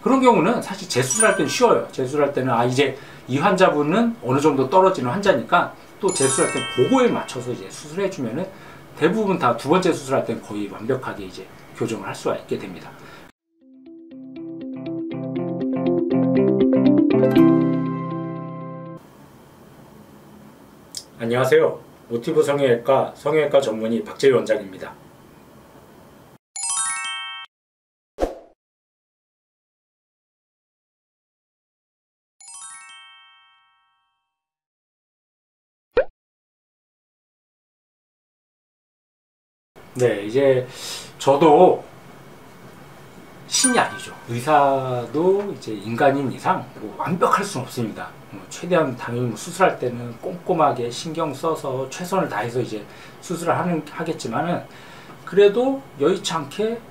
그런 경우는 사실 재수술할 때는 쉬워요. 재수술할 때는 이제 이 환자분은 어느 정도 떨어지는 환자니까 또 재수술할 때 그거에 맞춰서 이제 수술해 주면은 대부분 다 두 번째 수술할 때는 거의 완벽하게 이제 교정을 할 수가 있게 됩니다. 안녕하세요. 모티브 성형외과 전문의 박재희 원장입니다. 네, 이제 저도 신이 아니죠. 의사도 이제 인간인 이상 완벽할 수는 없습니다. 최대한 당연히 수술할 때는 꼼꼼하게 신경 써서 최선을 다해서 이제 수술을 하겠지만은 그래도 여의치 않게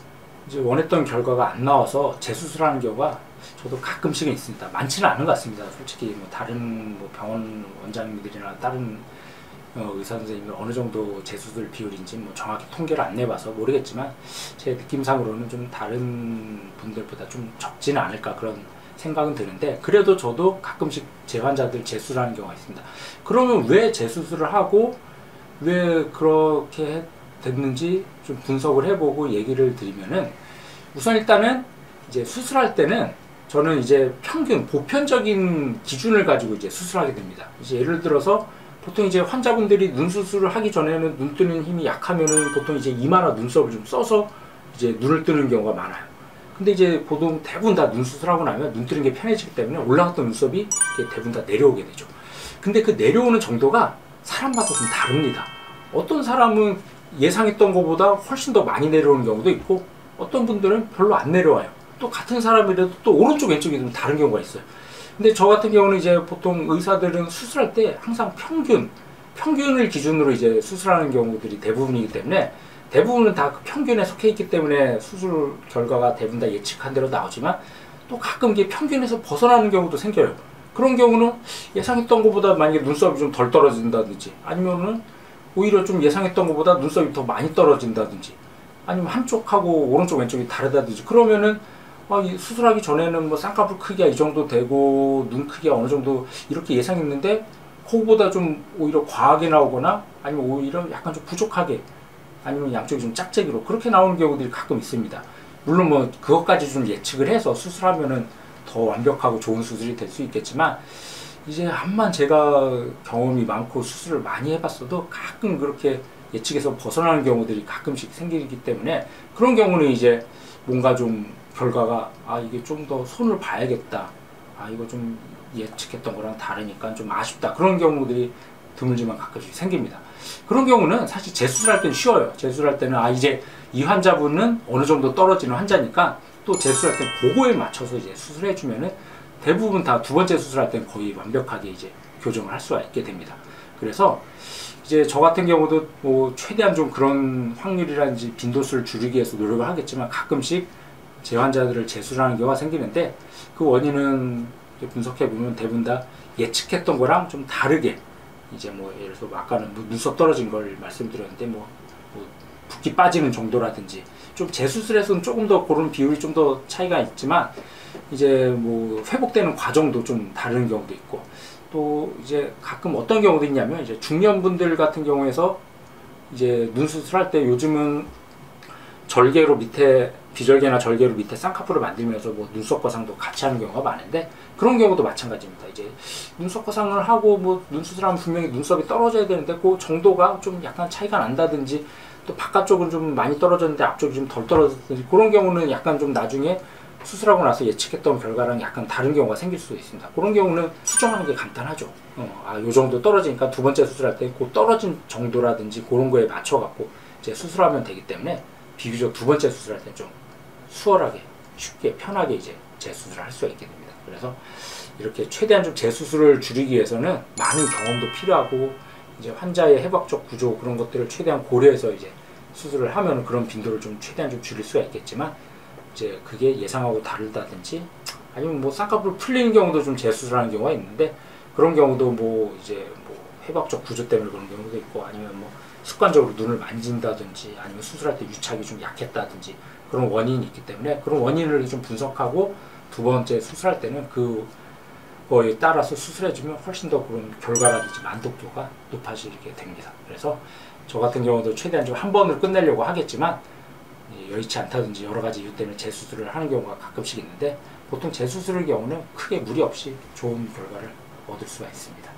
이제 원했던 결과가 안 나와서 재수술하는 경우가 저도 가끔씩은 있습니다. 많지는 않은 것 같습니다. 솔직히 다른 병원 원장님들이나 다른 의사 선생님이 어느 정도 재수술 비율인지 정확히 통계를 안 내봐서 모르겠지만 제 느낌상으로는 좀 다른 분들보다 좀 적지는 않을까 그런 생각은 드는데, 그래도 저도 가끔씩 제 환자들 재수술하는 경우가 있습니다. 그러면 왜 재수술을 하고 왜 그렇게 됐는지 좀 분석을 해보고 얘기를 드리면은, 우선 일단은 이제 수술할 때는 저는 이제 평균 보편적인 기준을 가지고 이제 수술하게 됩니다. 이제 예를 들어서 보통 이제 환자분들이 눈 수술을 하기 전에는 눈 뜨는 힘이 약하면은 보통 이제 이마나 눈썹을 좀 써서 이제 눈을 뜨는 경우가 많아요. 근데 이제 보통 대부분 다 눈 수술하고 나면 눈 뜨는 게 편해지기 때문에 올라갔던 눈썹이 대부분 다 내려오게 되죠. 근데 그 내려오는 정도가 사람마다 좀 다릅니다. 어떤 사람은 예상했던 것보다 훨씬 더 많이 내려오는 경우도 있고, 어떤 분들은 별로 안 내려와요. 또 같은 사람이라도 또 오른쪽 왼쪽이 좀 다른 경우가 있어요. 근데 저 같은 경우는 이제 보통 의사들은 수술할 때 항상 평균을 기준으로 이제 수술하는 경우들이 대부분이기 때문에, 대부분은 다 그 평균에 속해 있기 때문에 수술 결과가 대부분 다 예측한 대로 나오지만, 또 가끔 이게 평균에서 벗어나는 경우도 생겨요. 그런 경우는 예상했던 것보다 만약에 눈썹이 좀 덜 떨어진다든지, 아니면은 오히려 좀 예상했던 것보다 눈썹이 더 많이 떨어진다든지, 아니면 한쪽하고 오른쪽 왼쪽이 다르다든지, 그러면은 이 수술하기 전에는 쌍꺼풀 크기가 이 정도 되고 눈 크기가 어느 정도 이렇게 예상했는데 그거보다 좀 오히려 과하게 나오거나, 아니면 오히려 약간 좀 부족하게, 아니면 양쪽이 좀 짝짝이로 그렇게 나오는 경우들이 가끔 있습니다. 물론 그것까지 좀 예측을 해서 수술하면은 더 완벽하고 좋은 수술이 될 수 있겠지만, 이제 암만 제가 경험이 많고 수술을 많이 해봤어도 가끔 그렇게 예측에서 벗어나는 경우들이 가끔씩 생기기 때문에, 그런 경우는 이제 뭔가 좀 결과가 이게 좀 더 손을 봐야겠다, 이거 좀 예측했던 거랑 다르니까 좀 아쉽다, 그런 경우들이 드물지만 가끔씩 생깁니다. 그런 경우는 사실 재수술할 때는 쉬워요. 재수술할 때는 이제 이 환자분은 어느 정도 떨어지는 환자니까 또 재수술할 때 그거에 맞춰서 이제 수술해 주면은 대부분 다 두 번째 수술할 때는 거의 완벽하게 이제 교정을 할 수가 있게 됩니다. 그래서 이제 저 같은 경우도 최대한 좀 그런 확률이라든지 빈도수를 줄이기 위해서 노력을 하겠지만, 가끔씩 제 환자들을 재수술하는 경우가 생기는데, 그 원인은 분석해 보면 대부분 다 예측했던 거랑 좀 다르게, 이제 예를 들어서 아까는 눈썹 떨어진 걸 말씀드렸는데 붓기 빠지는 정도라든지, 좀 재수술에서는 조금 더 그런 비율이 좀 더 차이가 있지만, 이제 회복되는 과정도 좀 다른 경우도 있고, 또 이제 가끔 어떤 경우도 있냐면, 이제 중년분들 같은 경우에서 이제 눈 수술할 때 요즘은 절개로 밑에, 비절개나 절개로 밑에 쌍꺼풀을 만들면서 눈썹 거상도 같이 하는 경우가 많은데, 그런 경우도 마찬가지입니다. 이제 눈썹 거상을 하고 눈 수술하면 분명히 눈썹이 떨어져야 되는데 그 정도가 좀 약간 차이가 난다든지, 또 바깥쪽은 좀 많이 떨어졌는데 앞쪽이 좀 덜 떨어졌든지, 그런 경우는 약간 좀 나중에 수술하고 나서 예측했던 결과랑 약간 다른 경우가 생길 수도 있습니다. 그런 경우는 수정하는 게 간단하죠. 요 정도 떨어지니까 두 번째 수술할 때 그 떨어진 정도라든지 그런 거에 맞춰갖고 이제 수술하면 되기 때문에, 비교적 두 번째 수술할 때 좀 수월하게, 쉽게, 편하게 이제 재수술을 할 수가 있게 됩니다. 그래서 이렇게 최대한 좀 재수술을 줄이기 위해서는 많은 경험도 필요하고, 이제 환자의 해부학적 구조 그런 것들을 최대한 고려해서 이제 수술을 하면 그런 빈도를 좀 최대한 좀 줄일 수가 있겠지만, 이제 그게 예상하고 다르다든지, 아니면 쌍꺼풀 풀리는 경우도 좀 재수술하는 경우가 있는데, 그런 경우도 이제 해부학적 구조 때문에 그런 경우도 있고, 아니면 습관적으로 눈을 만진다든지, 아니면 수술할 때 유착이 좀 약했다든지, 그런 원인이 있기 때문에 그런 원인을 좀 분석하고 두 번째 수술할 때는 그거에 따라서 수술해주면 훨씬 더 그런 결과라든지 만족도가 높아지게 됩니다. 그래서 저 같은 경우도 최대한 좀 한 번을 끝내려고 하겠지만 여의치 않다든지 여러 가지 이유 때문에 재수술을 하는 경우가 가끔씩 있는데 보통 재수술의 경우는 크게 무리 없이 좋은 결과를 얻을 수가 있습니다.